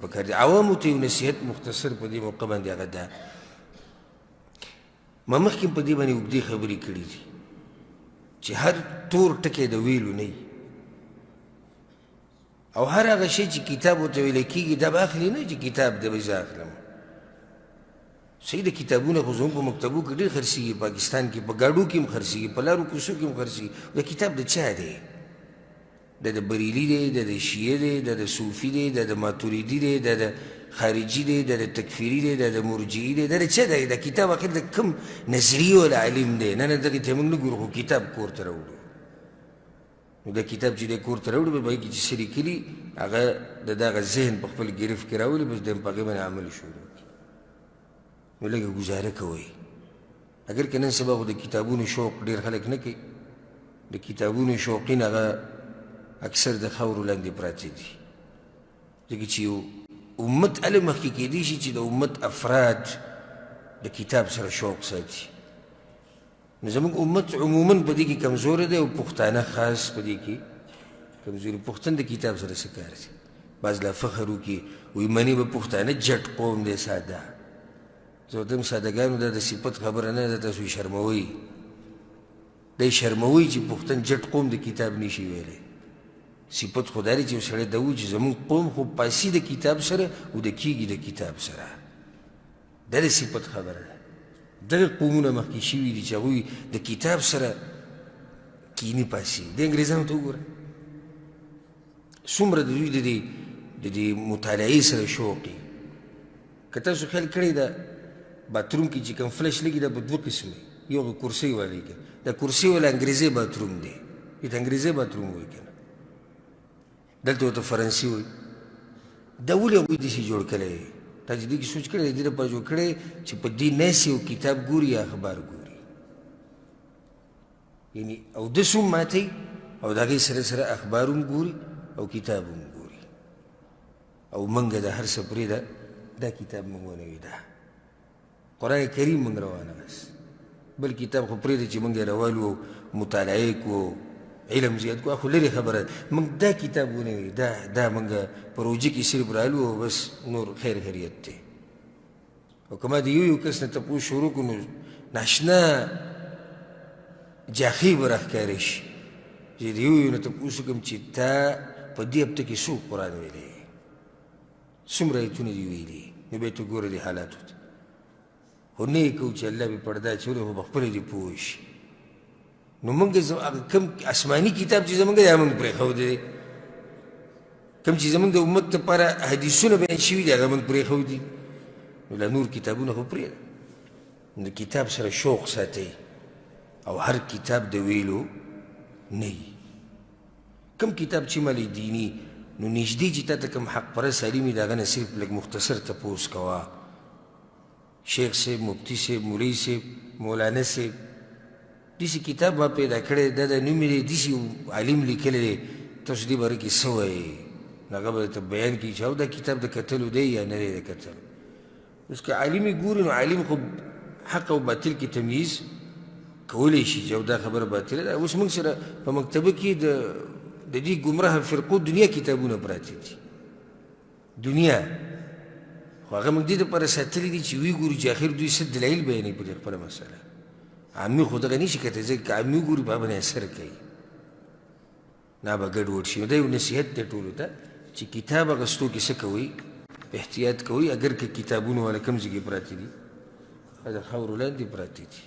پکار دی عوامو ته یو نصیحت مختصر په دې موقع باندې هغه دا ما مخکې په دې باندې اوږدې خبرې کړي دي چې هر تور ټکی د ویلو نه او هر هغه شی چې کتاب ورته ویلی کېږي دا به اخلي نه چې کتاب دی به زه اخلم صحیح د کتابونه خو زموږ په مکتبو کې ډېر خرڅېږي پاکستان کې په ګاډو کې هم خرڅېږي په لارو کوڅو کې هم خرڅېږي دا کتاب د چا دی دا د بریلي دی دا د شیعه دی دا د صوفي دی دا د ماتوریدي دی دا د خارجي دی دا د تکفیري دی دا د مرجعي دی دا د چا دی دا کتاب اخر د کوم نظریې والا علم دی نه دغې ته موږ نه ګورو خو کتاب کور ته راوړو نو دا کتاب چې دی کور ته راوړو به هغې کې چې څه لیکلي هغه د دغه ذهن په خپل ګرفت کې راولي بس دی هم په هغې باندې عمل شروع کړي نو لږه ګزاره کوئ اگر که نن سبا خو د کتابونو شوق ډېر خلک نه کوي د کتابونو شوقین هغه اکثر د خاورو لاندې پراته دي ځکه چې یو امت هلې مخکې کیدی شي چې د امت افراد د کتاب سره شوق ساتي نو زموږ امت عموما په دې کې کمزوری دی او پښتانه خاص په دې کې کمزوري پښتون د کتاب سره څه کار دی بعض لا فخر وکړي وایي منې به پښتانه جټ قوم دی ساده زه ورته یم سادهګانو دا د صفت خبره نه ده تاسو یې شرموئ دا یې شرموئ چې پښتون جټ قوم د کتاب نشي ویلی صفت خو دا دی چې یو سړی دا وایي چې زموږ قوم خو پاسي د کتاب سره او د کېږي د کتاب سره دا د صفت خبره ده دغه قومونه مخکې شوي دي چې هغوی د کتاب سره کیني پاسي د انګریزانو ته وګوره څومره د دوی د دې مطالعې سره شوق وي که تاسو خیال کړی ده باتروم کې چې کوم فلش لګي دا په دوه قسمه یو کرسۍ والی کې دا کرسۍ والا انګریزي باتروم دی دې ته انګریزي باتروم وایي که نه دلته ورته فرانسي وایي دا ولې هغوی داسې جوړ کړی تا چې دې کې سوچ کړی د دې لپاره جوړ کړی چې په دې ناسي او کتاب ګوري یا اخبار ګوري یعنې اودس هم ماتوي او د هغې سره سره اخبار هم ګوري او کتاب هم ګوري او موږ د هر څه پرېږده دا کتاب موږ ونوي دا قرآن کریم موږ روانه بس بل کتاب خو پرېږده چې موږ یې راوالو او مطالعه کړو علم زیات کړو خو لرې خبره موږ دا کتاب ونوي دا موږ په روژه کې صرف رالو او بس نور خیر خیریت دی او که ما د یو کس نه تپوس شروع کړو نو ناشنا جاخۍ به راښکاره شي چې د یو نه تپوس وکړم چې تا په دې هفته کې څوک قرآن ویلی څومره ایتونه دي ویلي نو بیا ته ګوره دې حالاتو ته خو نه یې کوو چې الله به پرده اچولی خو په خپله دې پوه شي نو موږ کوم آسماني کتاب چې زموږ دی هغه موږ پرېښودی دی کوم چې زموږ د امت دپاره حدیثونه بیان شوي دي هغه موږ پرېښودي نو لا نور کتابونه خو پرېږده نو د کتاب سره شوق ساتئ او هر کتاب د ویلو نه وي کوم کتاب چې مالی دیني نو نږدې چې تا ته کوم حق پرست عالم وي د هغه نه صرف لږ مختصر تپوس کوه شیخ صاحب مفتي صاحب مولوي صاحب مولانا صاحب داسې کتاب ما پیدا کړی دا د نوم یې داسې عالم لیکلی دی تاسو دې باره کې څه وایې نو هغه به درته بیان کړي چې او دا کتاب د کتلو دی یا نه دی د کتلو اوس که عالم یې ګوري نو عالم خو حق او باطل کې تمییز کولی شي چې او دا خبره باطله ده اوس موږ سره په مکتبه کې د دې ګمراه فرقو دنیا کتابونه پراته دي دنیا خو هغه موږ دې دپاره ساتلي دي چې ویې ګورو چې اخر دوی څه دلایل بیانوي په دې خپله مسله عامي خو دغه نشي کتلی ځکه که عامي وګوري په هغه باندې اثر کوي نه به ګډوډ شي نو دا یو نصیحت دی ټولو ته چې کتاب اخیستو کې څه کوئ احتیاط کوئ اگر که کتابونه والا کوم ځای کې پراته دي د خاورو لاندې پراته دي